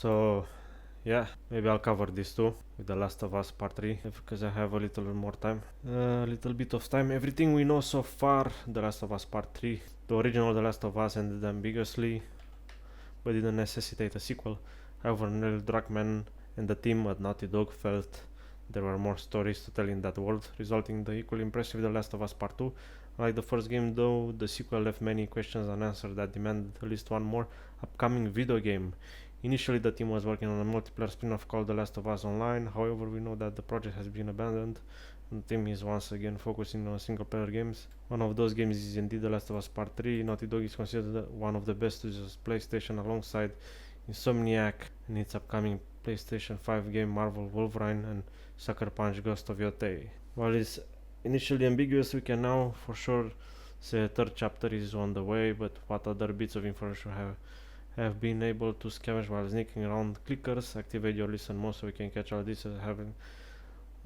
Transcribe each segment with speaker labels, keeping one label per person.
Speaker 1: So yeah, maybe I'll cover this too with The Last of Us Part 3 because I have a little more time. A little bit of time. Everything we know so far, The Last of Us Part 3. The original The Last of Us ended ambiguously, but didn't necessitate a sequel. However, Neil Druckmann and the team at Naughty Dog felt there were more stories to tell in that world, resulting in the equally impressive The Last of Us Part 2. Like the first game though, the sequel left many questions unanswered that demanded at least one more upcoming video game. Initially, the team was working on a multiplayer spin-off called The Last of Us Online. However, we know that the project has been abandoned, and the team is once again focusing on single-player games. One of those games is indeed The Last of Us Part 3. Naughty Dog is considered one of the best studios of PlayStation alongside Insomniac and its upcoming PlayStation 5 game Marvel Wolverine and Sucker Punch Ghost of Yotei. While it's initially ambiguous, we can now for sure say a third chapter is on the way, but what other bits of information have been able to scavenge while sneaking around clickers? Activate your listen mode so we can catch all this having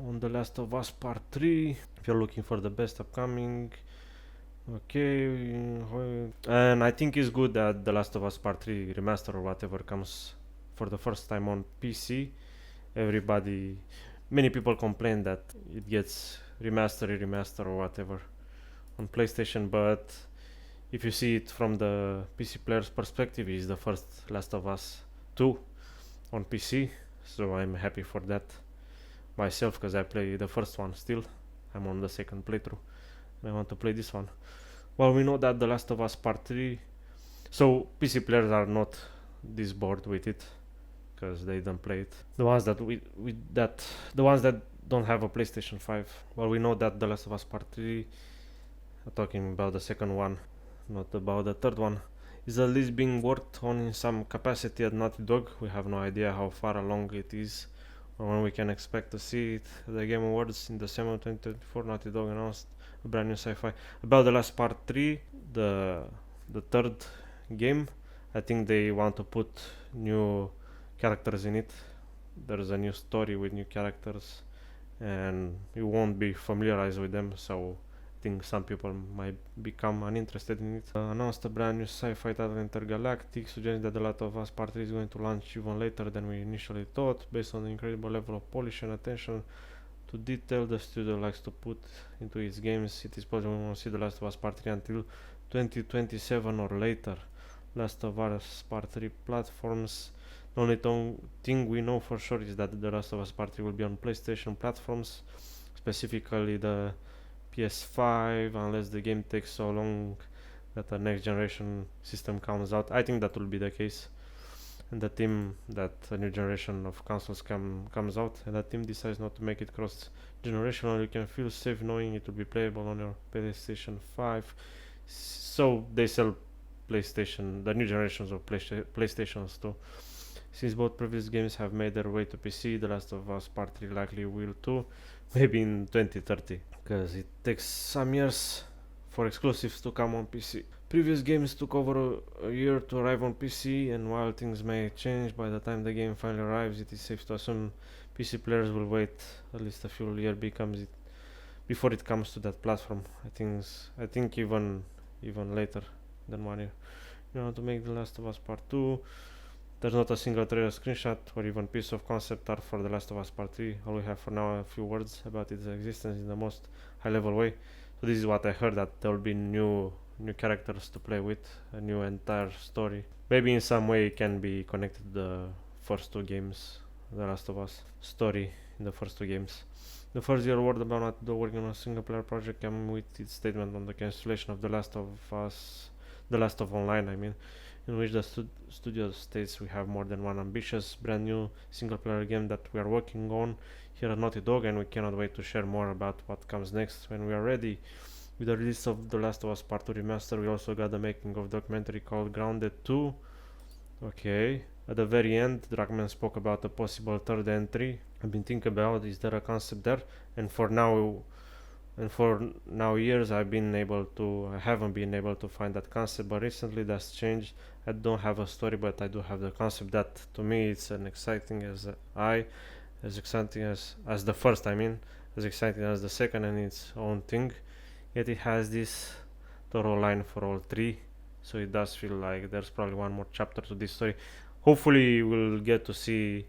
Speaker 1: on The Last of Us Part 3 if you're looking for the best upcoming. Okay, and I think it's good that The Last of Us Part 3 remaster or whatever comes for the first time on PC. Many people complain that it gets remaster or whatever on PlayStation, but if you see it from the PC player's perspective, it's the first Last of Us 2 on PC, so I'm happy for that myself because I play the first one still. I'm on the second playthrough and I want to play this one. Well, we know that The Last of Us Part 3, so PC players are not this bored with it because they don't play it. The ones that the ones that don't have a PlayStation 5. Well, we know that The Last of Us Part 3, I'm talking about the second one, not about the third one, is at least being worked on in some capacity at Naughty Dog. We have no idea how far along it is or when we can expect to see it. The Game Awards in December 2024, Naughty Dog announced a brand new sci-fi about The Last Part 3, the third game. I think they want to put new characters in it. There's a new story with new characters and you won't be familiarized with them, so I think some people might become uninterested in it. Announced a brand new sci-fi title, Intergalactic, suggesting that The Last of Us Part 3 is going to launch even later than we initially thought. Based on the incredible level of polish and attention to detail the studio likes to put into its games, it is possible we won't see The Last of Us Part 3 until 2027 or later. Last of Us Part 3 platforms. The only thing we know for sure is that The Last of Us Part 3 will be on PlayStation platforms, specifically the PS5, unless the game takes so long that a next generation system comes out. I think that will be the case, and the team that a new generation of consoles comes out and that team decides not to make it cross generational, you can feel safe knowing it will be playable on your PlayStation 5. So they sell the new generations of PlayStations too. Since both previous games have made their way to PC, The Last of Us Part 3 likely will too, maybe in 2030, because it takes some years for exclusives to come on PC. Previous games took over a year to arrive on PC, and while things may change by the time the game finally arrives, it is safe to assume PC players will wait at least a few years before it comes to that platform. I think even later than 1 year. To make The Last of Us Part 2, there's not a single trailer, screenshot, or even piece of concept art for The Last of Us Part 3. All we have for now are a few words about its existence in the most high-level way. So this is what I heard, that there will be new characters to play with, a new entire story. Maybe in some way it can be connected to the first two games, The Last of Us story in the first two games. The first year word about Naughty Dog working on a single-player project came with its statement on the cancellation of The Last of Online, in which the studio states we have more than one ambitious brand new single player game that we are working on here at Naughty Dog, and we cannot wait to share more about what comes next when we are ready. With the release of The Last of Us Part 2 Remaster, we also got the making of documentary called Grounded 2. Okay. At the very end, Druckmann spoke about a possible third entry. I've been thinking about, is there a concept there? And for now years I haven't been able to find that concept, but recently that's changed. I don't have a story, but I do have the concept that to me it's as exciting as the first, as exciting as the second and its own thing. Yet it has this thorough line for all three, so it does feel like there's probably one more chapter to this story. hopefully we'll get to see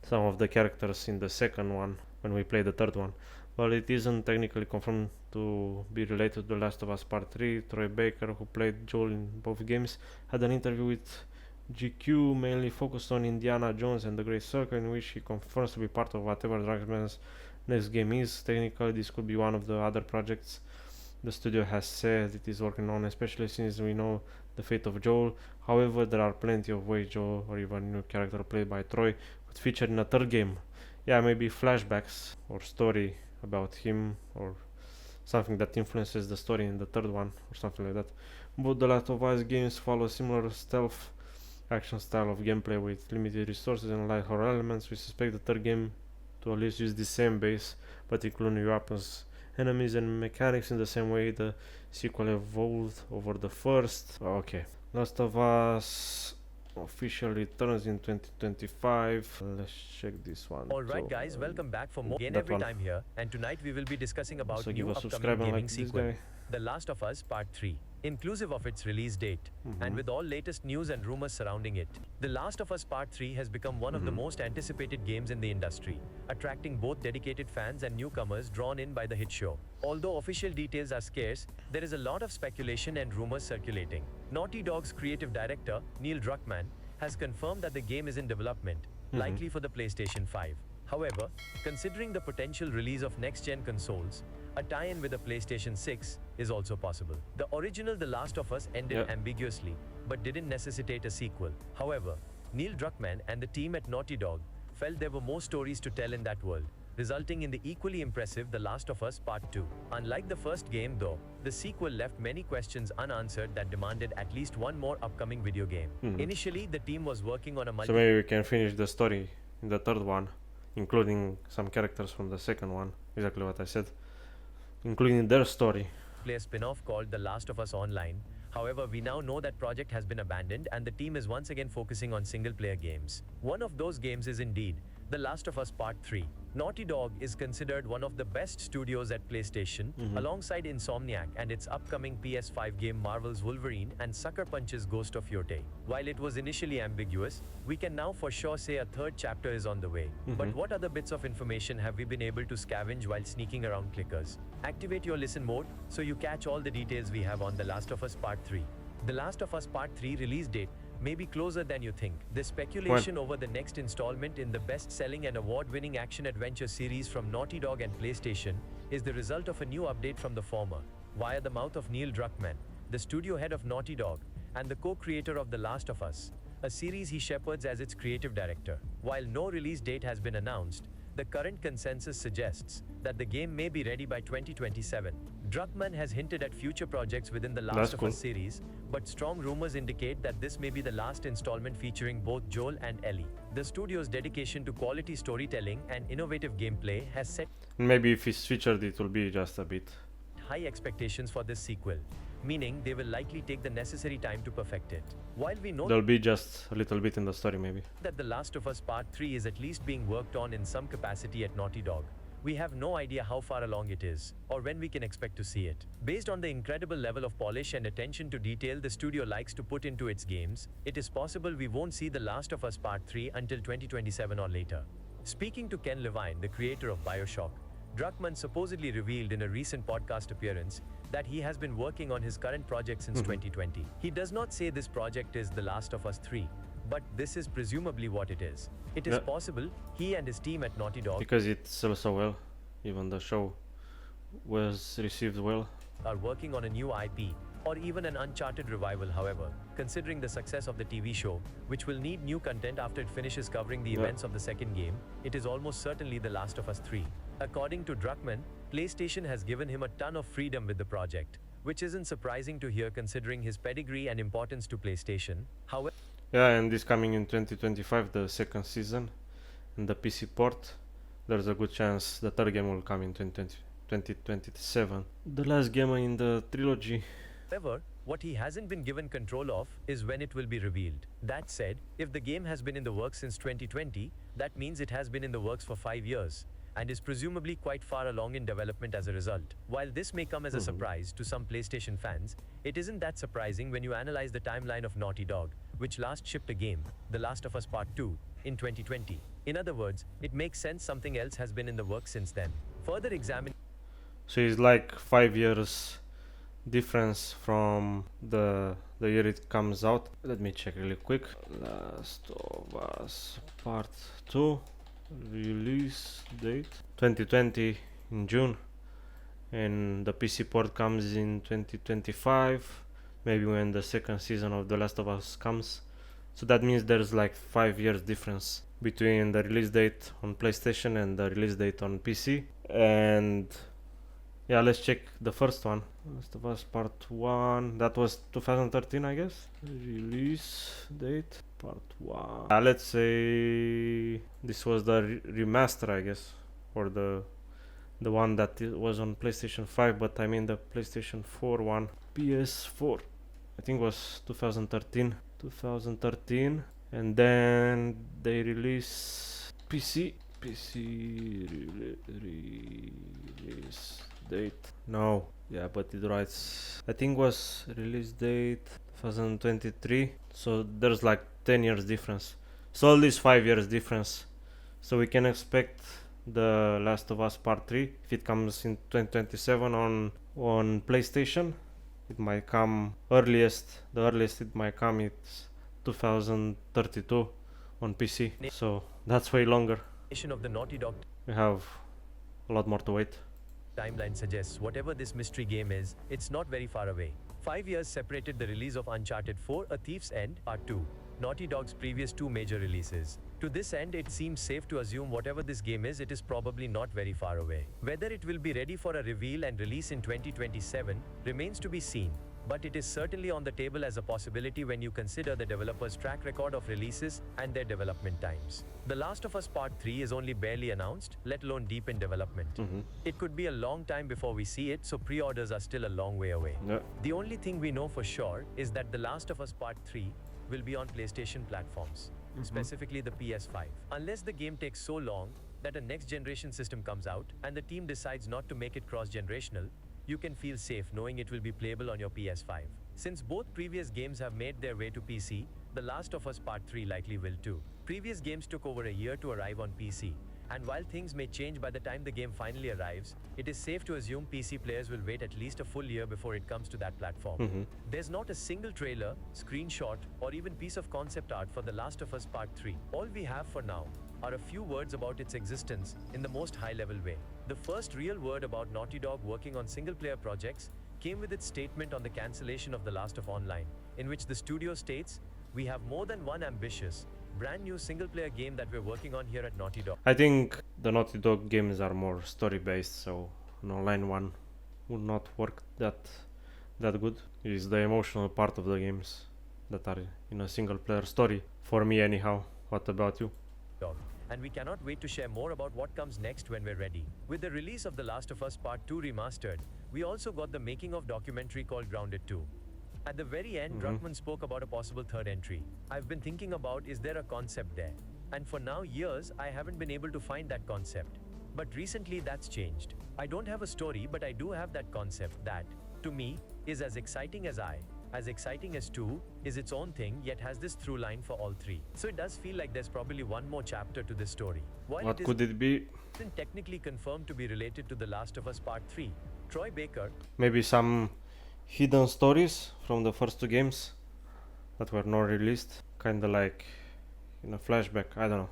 Speaker 1: some of the characters in the second one when we play the third one. But it isn't technically confirmed to be related to The Last of Us Part 3. Troy Baker, who played Joel in both games, had an interview with GQ mainly focused on Indiana Jones and the Great Circle, in which he confirms to be part of whatever Druckmann's next game is. Technically, this could be one of the other projects the studio has said it is working on, especially since we know the fate of Joel. However, there are plenty of ways Joel, or even a new character played by Troy, could feature in a third game. Yeah, maybe flashbacks or story about him, or something that influences the story in the third one, or something like that. Both The Last of Us games follow a similar stealth action style of gameplay with limited resources and light horror elements. We suspect the third game to at least use the same base, but include new weapons, enemies, and mechanics in the same way the sequel evolved over the first. Okay, Last of Us officially turns in 2025. Let's check this one.
Speaker 2: Alright guys, welcome back for more again every time here, and tonight we will be discussing about
Speaker 1: So
Speaker 2: new upcoming gaming sequel, The Last of Us Part 3, inclusive of its release date, and with all latest news and rumors surrounding it. The Last of Us Part 3 has become one of the most anticipated games in the industry, attracting both dedicated fans and newcomers drawn in by the hit show. Although official details are scarce, there is a lot of speculation and rumors circulating. Naughty Dog's creative director, Neil Druckmann, has confirmed that the game is in development, likely for the PlayStation 5. However, considering the potential release of next-gen consoles, a tie-in with the PlayStation 6 is also possible. The original The Last of Us ended ambiguously, but didn't necessitate a sequel. However, Neil Druckmann and the team at Naughty Dog felt there were more stories to tell in that world, resulting in the equally impressive The Last of Us Part 2. Unlike the first game though, the sequel left many questions unanswered that demanded at least one more upcoming video game. Initially, the team was working on a
Speaker 1: So maybe we can finish the story in the third one, including some characters from the second one, exactly what I said, including their story.
Speaker 2: Player spin-off called The Last of Us Online. However, we now know that project has been abandoned and the team is once again focusing on single-player games. One of those games is indeed The Last of Us Part 3. Naughty Dog is considered one of the best studios at PlayStation, alongside Insomniac and its upcoming PS5 game Marvel's Wolverine and Sucker Punch's Ghost of Yotei. While it was initially ambiguous, we can now for sure say a third chapter is on the way. But what other bits of information have we been able to scavenge while sneaking around clickers? Activate your listen mode so you catch all the details we have on The Last of Us Part 3. The Last of Us Part 3 release date may be closer than you think. The speculation over the next installment in the best-selling and award-winning action-adventure series from Naughty Dog and PlayStation is the result of a new update from the former, via the mouth of Neil Druckmann, the studio head of Naughty Dog, and the co-creator of The Last of Us, a series he shepherds as its creative director. While no release date has been announced, the current consensus suggests that the game may be ready by 2027. Druckmann has hinted at future projects within the Last of Us series, but strong rumors indicate that this may be the last installment featuring both Joel and Ellie. The studio's dedication to quality storytelling and innovative gameplay has set
Speaker 1: Maybe if it's featured, it will be just a bit
Speaker 2: high expectations for this sequel, meaning they will likely take the necessary time to perfect it. While we know
Speaker 1: there'll be just a little bit in the story, maybe.
Speaker 2: That The Last of Us Part 3 is at least being worked on in some capacity at Naughty Dog, we have no idea how far along it is, or when we can expect to see it. Based on the incredible level of polish and attention to detail the studio likes to put into its games, it is possible we won't see The Last of Us Part 3 until 2027 or later. Speaking to Ken Levine, the creator of BioShock, Druckmann supposedly revealed in a recent podcast appearance that he has been working on his current project since 2020. He does not say this project is The Last of Us 3, but this is presumably what it is. It is possible he and his team at Naughty Dog,
Speaker 1: because it sells so well, even the show was received well,
Speaker 2: are working on a new IP, or even an Uncharted revival. However, considering the success of the TV show, which will need new content after it finishes covering the events of the second game, it is almost certainly The Last of Us 3. According to Druckmann, PlayStation has given him a ton of freedom with the project, which isn't surprising to hear considering his pedigree and importance to PlayStation. However,
Speaker 1: and this coming in 2025, the second season, and the PC port, there's a good chance the third game will come in 2027. The last game in the trilogy.
Speaker 2: However, what he hasn't been given control of is when it will be revealed. That said, if the game has been in the works since 2020, that means it has been in the works for 5 years, and is presumably quite far along in development as a result. While this may come as a surprise to some PlayStation fans, it isn't that surprising when you analyze the timeline of Naughty Dog, which last shipped a game, The Last of Us Part 2, in 2020. In other words, it makes sense something else has been in the works since then. Further examining
Speaker 1: So it's like 5 years difference from the year it comes out. Let me check really quick. Last of Us Part 2 release date 2020 in June, and the PC port comes in 2025, maybe when the second season of The Last of Us comes. So that means there's like 5 years difference between the release date on PlayStation and the release date on PC. And yeah, let's check the first one. Last of Us Part 1. That was 2013, I guess. Release date Part 1. Let's say this was the remaster, I guess, or the one that was on PlayStation 5, but I mean the PlayStation 4 one. PS4. I think was 2013. 2013, and then they release PC release date. No, yeah, but it writes, I think was release date 2023. So there's like 10 years difference. So all these 5 years difference. So we can expect the Last of Us Part 3 if it comes in 2027 on PlayStation. It might come the earliest it might come it's 2032 on PC. So that's way longer.
Speaker 2: of the Naughty Dog
Speaker 1: We have a lot more to wait.
Speaker 2: timeline suggests, whatever this mystery game is, it's not very far away. 5 years separated the release of Uncharted 4: A Thief's End, Part 2, Naughty Dog's previous two major releases. To this end, it seems safe to assume whatever this game is, it is probably not very far away. Whether it will be ready for a reveal and release in 2027 remains to be seen, but it is certainly on the table as a possibility when you consider the developer's track record of releases and their development times. The Last of Us Part 3 is only barely announced, let alone deep in development. It could be a long time before we see it, so pre-orders are still a long way away.
Speaker 1: Yeah.
Speaker 2: The only thing we know for sure is that The Last of Us Part 3 will be on PlayStation platforms, specifically the PS5. Unless the game takes so long that a next generation system comes out and the team decides not to make it cross-generational, you can feel safe knowing it will be playable on your PS5. Since both previous games have made their way to PC, The Last of Us Part 3 likely will too. Previous games took over a year to arrive on PC, and while things may change by the time the game finally arrives, it is safe to assume PC players will wait at least a full year before it comes to that platform. There's not a single trailer, screenshot, or even piece of concept art for The Last of Us Part 3. All we have for now are a few words about its existence in the most high-level way. The first real word about Naughty Dog working on single-player projects came with its statement on the cancellation of The Last of Online, in which the studio states, "We have more than one ambitious, brand new single-player game that we're working on here at Naughty Dog."
Speaker 1: I think the Naughty Dog games are more story based, so an online one would not work that good. It's the emotional part of the games that are in a single player story, for me anyhow. What about you?
Speaker 2: Dog. And we cannot wait to share more about what comes next when we're ready. With the release of The Last of Us Part 2 Remastered, we also got the making of documentary called Grounded 2. At the very end, Druckmann spoke about a possible third entry. I've been thinking about, is there a concept there? And for now, years, I haven't been able to find that concept. But recently that's changed. I don't have a story, but I do have that concept that, to me, is as exciting as exciting as 2, is its own thing, yet has this through line for all 3. So it does feel like there's probably one more chapter to this story. While
Speaker 1: What could it be?
Speaker 2: isn't technically confirmed to be related to The Last of Us Part 3, Troy Baker,
Speaker 1: Maybe some hidden stories from the first two games that were not released, kinda like in a flashback, I don't know.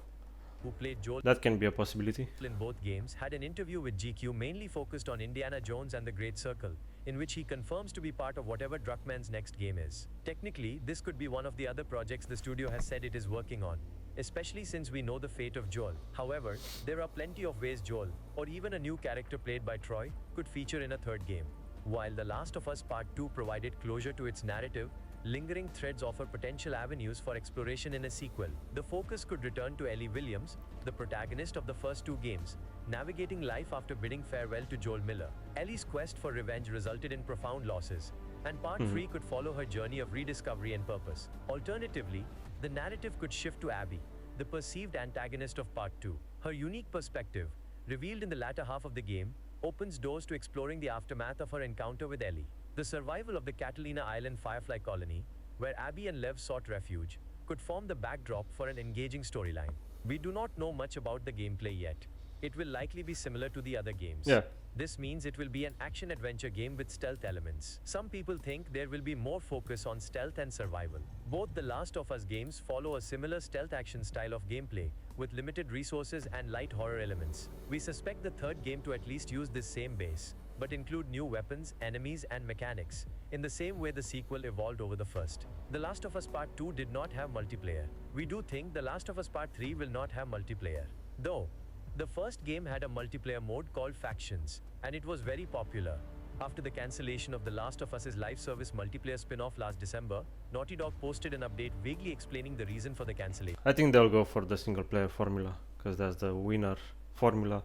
Speaker 2: who played Joel
Speaker 1: That can be a possibility.
Speaker 2: in both games, had an interview with GQ mainly focused on Indiana Jones and the Great Circle, in which he confirms to be part of whatever Druckmann's next game is. Technically, this could be one of the other projects the studio has said it is working on, especially since we know the fate of Joel. However, there are plenty of ways Joel, or even a new character played by Troy, could feature in a third game. While The Last of Us Part 2 provided closure to its narrative, lingering threads offer potential avenues for exploration in a sequel. The focus could return to Ellie Williams, the protagonist of the first two games, navigating life after bidding farewell to Joel Miller. Ellie's quest for revenge resulted in profound losses, and Part 3 could follow her journey of rediscovery and purpose. Alternatively, the narrative could shift to Abby, the perceived antagonist of Part 2. Her unique perspective, revealed in the latter half of the game, opens doors to exploring the aftermath of her encounter with Ellie. The survival of the Catalina Island Firefly colony, where Abby and Lev sought refuge, could form the backdrop for an engaging storyline. We do not know much about the gameplay yet. It will likely be similar to the other games.
Speaker 1: Yeah.
Speaker 2: This means it will be an action-adventure game with stealth elements. Some people think there will be more focus on stealth and survival. Both the Last of Us games follow a similar stealth action style of gameplay, with limited resources and light horror elements. We suspect the third game to at least use this same base, but include new weapons, enemies, and mechanics, in the same way the sequel evolved over the first. The Last of Us Part 2 did not have multiplayer. We do think The Last of Us Part 3 will not have multiplayer, though. The first game had a multiplayer mode called Factions, and it was very popular. After the cancellation of The Last of Us's live service multiplayer spin-off last December, Naughty Dog posted an update vaguely explaining the reason for the cancellation.
Speaker 1: I think they'll go for the single player formula, because that's the winner formula.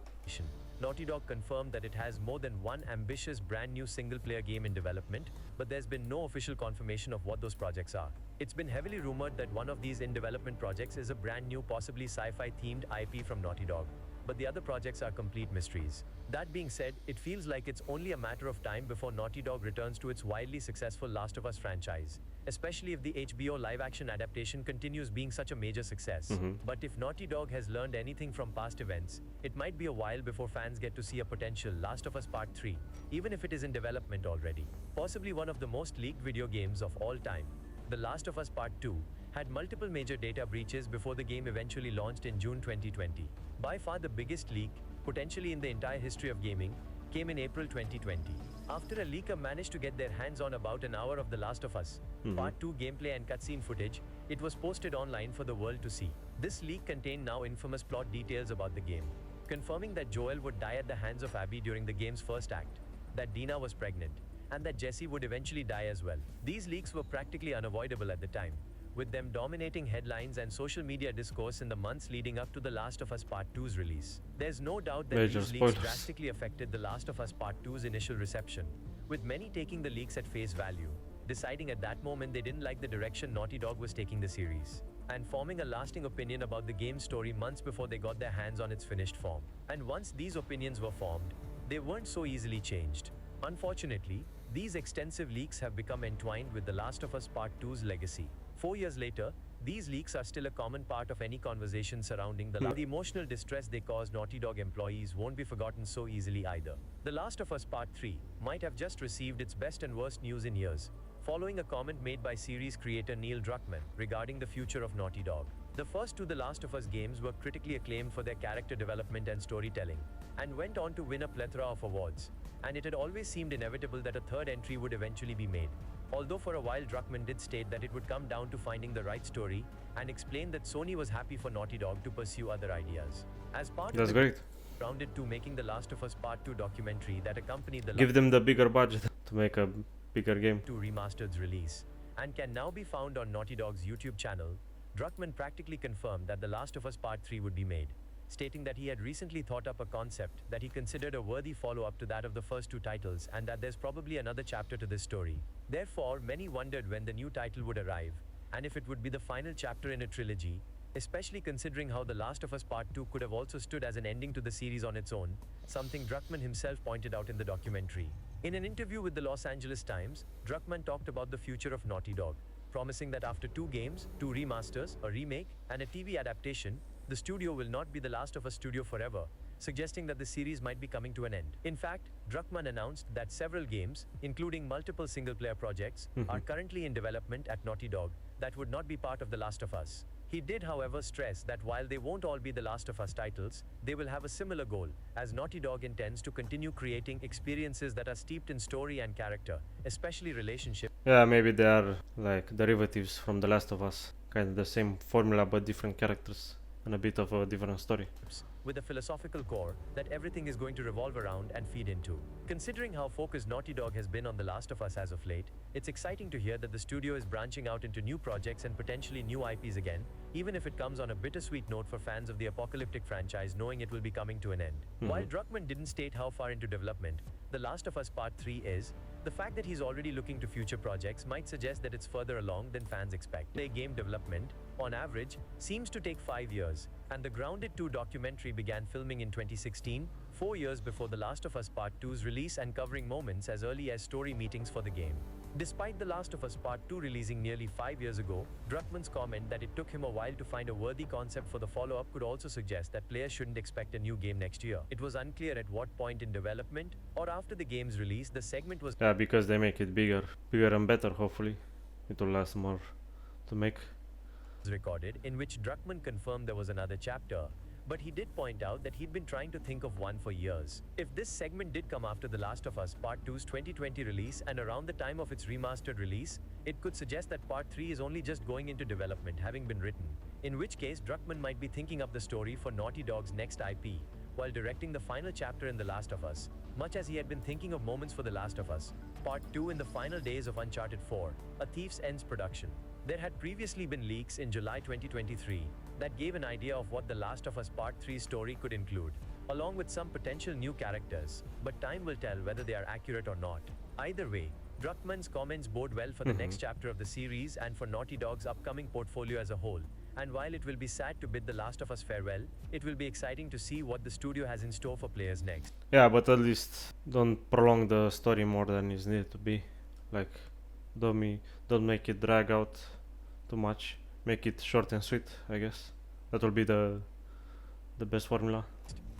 Speaker 2: Naughty Dog confirmed that it has more than one ambitious brand new single-player game in development, but there's been no official confirmation of what those projects are. It's been heavily rumored that one of these in-development projects is a brand new, possibly sci-fi themed IP from Naughty Dog, but the other projects are complete mysteries. That being said, it feels like it's only a matter of time before Naughty Dog returns to its wildly successful Last of Us franchise, especially if the HBO live-action adaptation continues being such a major success. But if Naughty Dog has learned anything from past events, it might be a while before fans get to see a potential Last of Us Part 3, even if it is in development already. Possibly one of the most leaked video games of all time, The Last of Us Part 2 had multiple major data breaches before the game eventually launched in June 2020. By far the biggest leak, potentially in the entire history of gaming, came in April 2020. After a leaker managed to get their hands on about an hour of The Last of Us Part 2 gameplay and cutscene footage, it was posted online for the world to see. This leak contained now infamous plot details about the game, confirming that Joel would die at the hands of Abby during the game's first act, that Dina was pregnant, and that Jesse would eventually die as well. These leaks were practically unavoidable at the time, with them dominating headlines and social media discourse in the months leading up to The Last of Us Part 2's release. There's no doubt that
Speaker 1: Major
Speaker 2: these
Speaker 1: spoilers.
Speaker 2: leaks drastically affected The Last of Us Part 2's initial reception, with many taking the leaks at face value, deciding at that moment they didn't like the direction Naughty Dog was taking the series, and forming a lasting opinion about the game's story months before they got their hands on its finished form. And once these opinions were formed, they weren't so easily changed. Unfortunately, these extensive leaks have become entwined with The Last of Us Part 2's legacy. 4 years later, these leaks are still a common part of any conversation surrounding the emotional distress they caused Naughty Dog employees won't be forgotten so easily either. The Last of Us Part 3 might have just received its best and worst news in years, following a comment made by series creator Neil Druckmann regarding the future of Naughty Dog. The first two The Last of Us games were critically acclaimed for their character development and storytelling, and went on to win a plethora of awards, and it had always seemed inevitable that a third entry would eventually be made. Although for a while Druckmann did state that it would come down to finding the right story, and explained that Sony was happy for Naughty Dog to pursue other ideas. As part
Speaker 1: That's
Speaker 2: of the
Speaker 1: great.
Speaker 2: rounded to making The Last of Us Part 2 documentary that accompanied the
Speaker 1: Give them the bigger budget to make a bigger game.
Speaker 2: 2 remastered's release, and can now be found on Naughty Dog's YouTube channel, Druckmann practically confirmed that The Last of Us Part 3 would be made, stating that he had recently thought up a concept that he considered a worthy follow-up to that of the first two titles, and that there's probably another chapter to this story. Therefore, many wondered when the new title would arrive, and if it would be the final chapter in a trilogy, especially considering how The Last of Us Part 2 could have also stood as an ending to the series on its own, something Druckmann himself pointed out in the documentary. In an interview with the Los Angeles Times, Druckmann talked about the future of Naughty Dog, promising that after 2 games, 2 remasters, a remake, and a TV adaptation, the studio will not be the Last of Us studio forever, suggesting that the series might be coming to an end. In fact, Druckmann announced that several games, including multiple single-player projects, are currently in development at Naughty Dog that would not be part of The Last of Us. He did, however, stress that while they won't all be The Last of Us titles, they will have a similar goal, as Naughty Dog intends to continue creating experiences that are steeped in story and character, especially relationships.
Speaker 1: Yeah, maybe they are like derivatives from The Last of Us. Kind of the same formula but different characters and a bit of a different story.
Speaker 2: With a philosophical core that everything is going to revolve around and feed into. Considering how focused Naughty Dog has been on The Last of Us as of late, it's exciting to hear that the studio is branching out into new projects and potentially new IPs again, even if it comes on a bittersweet note for fans of the apocalyptic franchise knowing it will be coming to an end. While Druckmann didn't state how far into development The Last of Us Part 3 is, the fact that he's already looking to future projects might suggest that it's further along than fans expect. Play game development, on average, seems to take 5 years, and the Grounded 2 documentary began filming in 2016, 4 years before The Last of Us Part 2's release, and covering moments as early as story meetings for the game. Despite The Last of Us Part 2 releasing nearly 5 years ago, Druckmann's comment that it took him a while to find a worthy concept for the follow-up could also suggest that players shouldn't expect a new game next year. It was unclear at what point in development or after the game's release the segment was
Speaker 1: Yeah, because they make it bigger and better. Hopefully, it will last more to make.
Speaker 2: recorded, in which Druckmann confirmed there was another chapter, but he did point out that he'd been trying to think of one for years. If this segment did come after The Last of Us Part 2's 2020 release and around the time of its remastered release, it could suggest that Part 3 is only just going into development, having been written, in which case Druckmann might be thinking up the story for Naughty Dog's next IP, while directing the final chapter in The Last of Us, much as he had been thinking of moments for The Last of Us Part 2 in the final days of Uncharted 4, A Thief's End's production. There had previously been leaks in July 2023 that gave an idea of what The Last of Us Part 3 story could include, along with some potential new characters, but time will tell whether they are accurate or not. Either way, Druckmann's comments bode well for the next chapter of the series and for Naughty Dog's upcoming portfolio as a whole. And while it will be sad to bid The Last of Us farewell, it will be exciting to see what the studio has in store for players next.
Speaker 1: Yeah, but at least don't prolong the story more than is needed to be. Like, don't make it drag out too much. Make it short and sweet, I guess. That will be the best formula.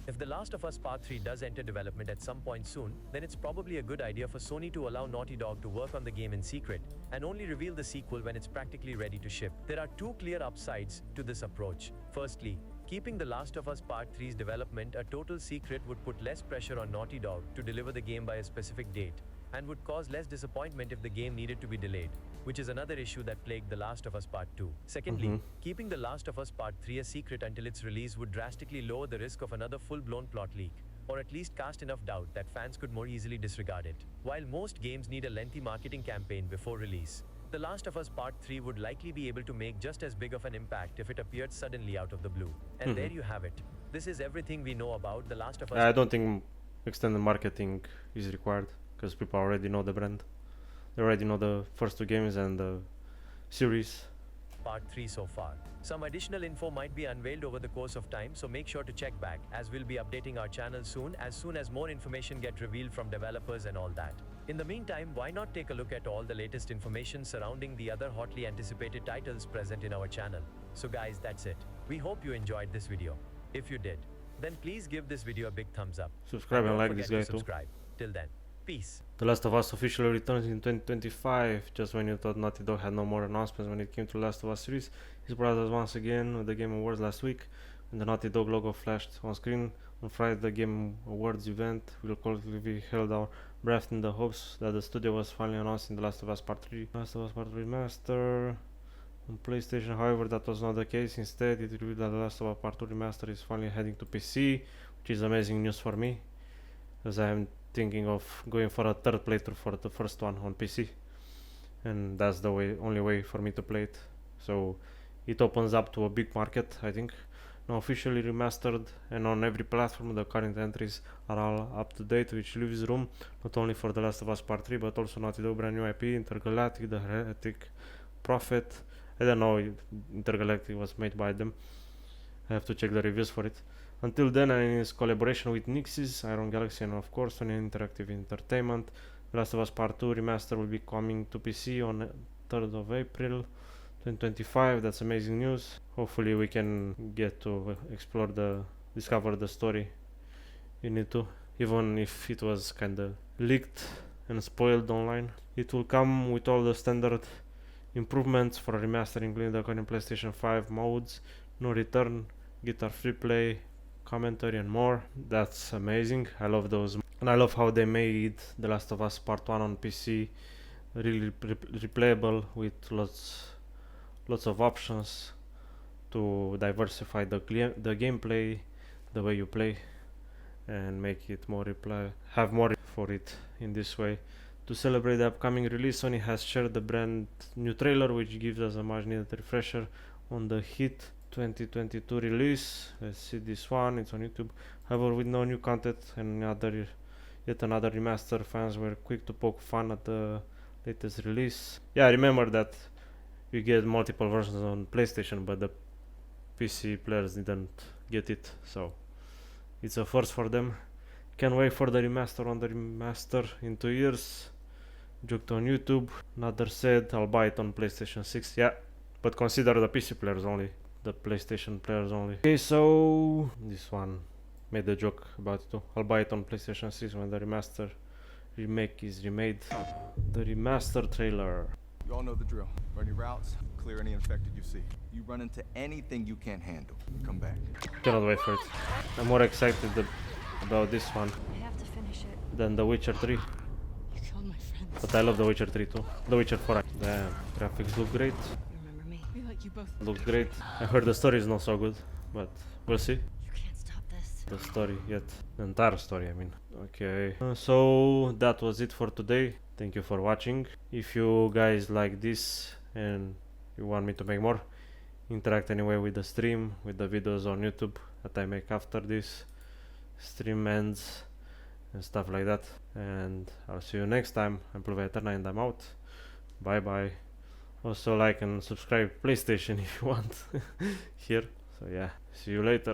Speaker 2: If The Last of Us Part 3 does enter development at some point soon, then it's probably a good idea for Sony to allow Naughty Dog to work on the game in secret and only reveal the sequel when it's practically ready to ship. There are two clear upsides to this approach. Firstly, keeping The Last of Us Part 3's development a total secret would put less pressure on Naughty Dog to deliver the game by a specific date, and would cause less disappointment if the game needed to be delayed, which is another issue that plagued The Last of Us Part 2. Secondly, keeping The Last of Us Part 3 a secret until its release would drastically lower the risk of another full-blown plot leak, or at least cast enough doubt that fans could more easily disregard it. While most games need a lengthy marketing campaign before release, The Last of Us Part 3 would likely be able to make just as big of an impact if it appeared suddenly out of the blue. And there you have it. This is everything we know about The Last of Us.
Speaker 1: I don't think extended marketing is required, because people already know the brand. They already know the first two games and the series.
Speaker 2: Part 3 so far. Some additional info might be unveiled over the course of time, so make sure to check back, as we'll be updating our channel soon as more information get revealed from developers and all that. In the meantime, why not take a look at all the latest information surrounding the other hotly anticipated titles present in our channel. So guys, that's it. We hope you enjoyed this video. If you did, then please give this video a big thumbs up.
Speaker 1: Subscribe and
Speaker 2: don't
Speaker 1: like
Speaker 2: forget
Speaker 1: this guy
Speaker 2: to
Speaker 1: too.
Speaker 2: subscribe. Till then, peace.
Speaker 1: The Last of Us officially returns in 2025, just when you thought Naughty Dog had no more announcements when it came to The Last of Us series. He brought us once again with the Game Awards last week, when the Naughty Dog logo flashed on screen. On Friday, the Game Awards event will collectively held our breath in the hopes that the studio was finally announcing The Last of Us Part 3. Last of Us Part 3 Remaster on PlayStation, however, that was not the case. Instead, it revealed that The Last of Us Part 2 Remaster is finally heading to PC, which is amazing news for me, as I am thinking of going for a third playthrough for the first one on PC, and that's the only way for me to play it. So it opens up to a big market, I think. Now officially remastered and on every platform, the current entries are all up to date, which leaves room not only for The Last of Us Part 3 but also Naughty Dog brand new IP, Intergalactic, The Heretic Prophet. I don't know if Intergalactic was made by them. I have to check the reviews for it. Until then, and in its collaboration with Nixis, Iron Galaxy, and of course Sony Interactive Entertainment, The Last of Us Part 2 Remaster will be coming to PC on 3rd of April 2025. That's amazing news. Hopefully we can get to discover the story you need to, even if it was kinda leaked and spoiled online. It will come with all the standard improvements for a remaster, including the current PlayStation 5 modes, no return, guitar free play, commentary, and more. That's amazing. I love those, and I love how they made The Last of Us Part 1 on PC really replayable with lots of options to diversify the gameplay, the way you play, and make it more have more for it in this way. To celebrate the upcoming release, Sony has shared the brand new trailer, which gives us a much needed refresher on the hit 2022 release. Let's see this one, it's on YouTube. However, with no new content and yet another remaster, fans were quick to poke fun at the latest release. Yeah, I remember that we get multiple versions on PlayStation, but the PC players didn't get it, so it's a first for them. Can't wait for the remaster on the remaster in 2 years. Juked on YouTube. Another said I'll buy it on PlayStation 6. Yeah, but consider the PC players only. The PlayStation players only. Okay, so this one made a joke about it too. I'll buy it on PlayStation 6 when the remake is remade. The remaster trailer.
Speaker 3: You all know the drill. Run your routes, clear any infected you see. You run into anything you can't handle, come back.
Speaker 1: Cannot wait for it. I'm more excited about this one
Speaker 4: I have to finish it.
Speaker 1: than The Witcher 3.
Speaker 4: You killed my friends.
Speaker 1: But I love The Witcher 3 too. The Witcher 4. Damn, graphics look great.
Speaker 4: You remember me? We let you both.
Speaker 1: Looks great. I heard the story is not so good, but we'll see.
Speaker 4: You can't stop this.
Speaker 1: The story yet. The entire story, I mean. Okay. So that was it for today. Thank you for watching. If you guys like this and you want me to make more, interact anyway with the stream, with the videos on YouTube that I make after this stream ends and stuff like that. And I'll see you next time. I'm Pluvia Aeterna and I'm out. Bye bye. Also like and subscribe PlayStation if you want here. So yeah, see you later.